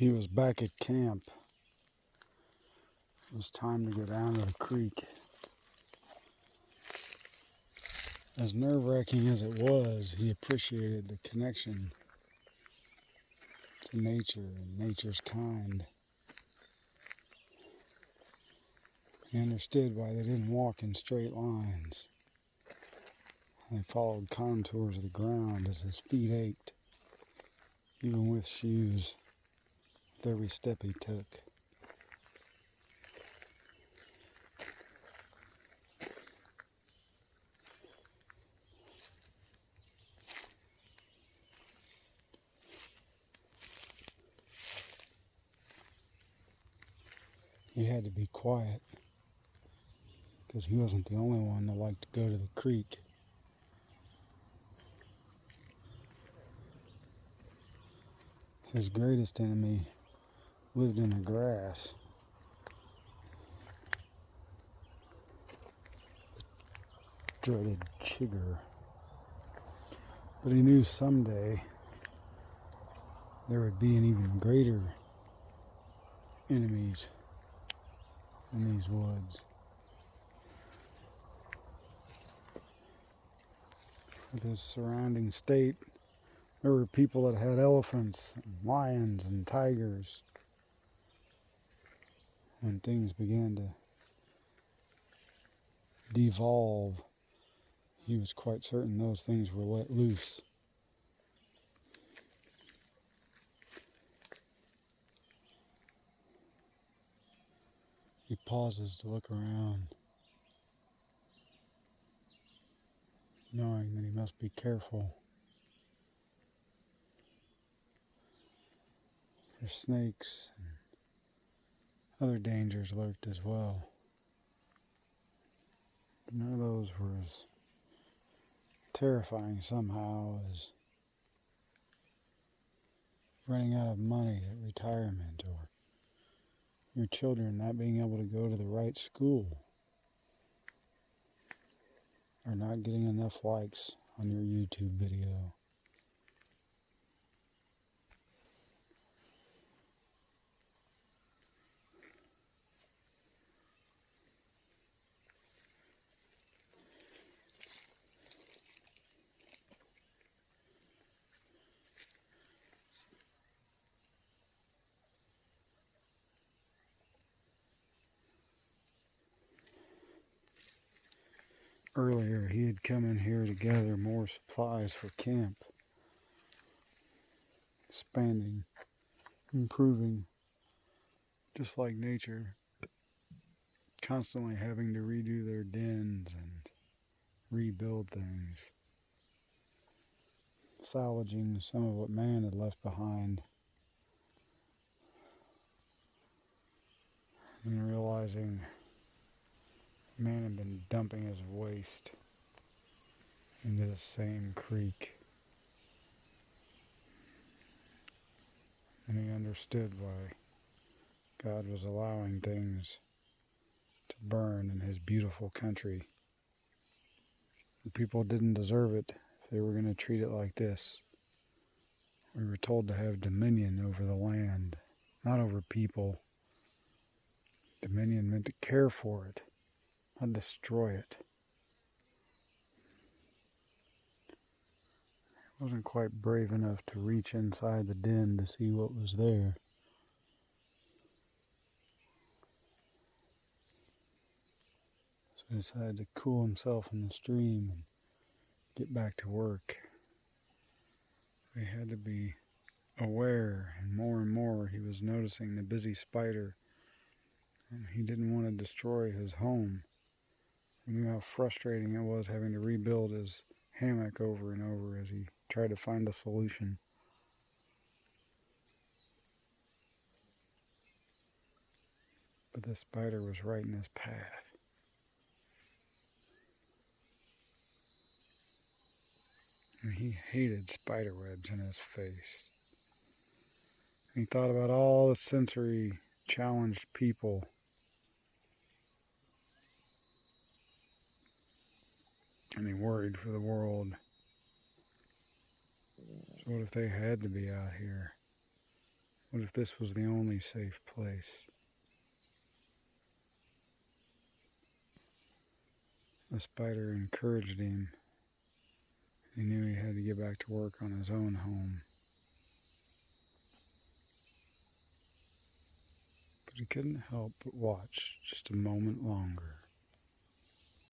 He was back at camp. It was time to go down to the creek. As nerve-wracking as it was, he appreciated the connection to nature and nature's kind. He understood why they didn't walk in straight lines. They followed contours of the ground as his feet ached, even with shoes, with every step he took. He had to be quiet, because he wasn't the only one that liked to go to the creek. His greatest enemy lived in the grass. The dreaded chigger. But he knew someday there would be an even greater enemies in these woods. With his surrounding state, there were people that had elephants and lions and tigers. When things began to devolve, he was quite certain those things were let loose. He pauses to look around, knowing that he must be careful. For snakes and other dangers lurked as well. But none of those were as terrifying somehow as running out of money at retirement, or your children not being able to go to the right school, or not getting enough likes on your YouTube video. Earlier, he had come in here to gather more supplies for camp, expanding, improving, just like nature, constantly having to redo their dens and rebuild things, salvaging some of what man had left behind, and realizing man had been dumping his waste into the same creek. And he understood why God was allowing things to burn in his beautiful country. The people didn't deserve it if they were going to treat it like this. We were told to have dominion over the land, not over people. Dominion meant to care for it, not destroy it. I wasn't quite brave enough to reach inside the den to see what was there. So he decided to cool himself in the stream and get back to work. He had to be aware, and more he was noticing the busy spider, and he didn't want to destroy his home. He knew how frustrating it was having to rebuild his hammock over and over as he tried to find a solution. But the spider was right in his path. And he hated spider webs in his face. He thought about all the sensory challenged people and he worried for the world. So what if they had to be out here What if this was the only safe place? The spider encouraged him. He knew he had to get back to work on his own home. But he couldn't help but watch just a moment longer.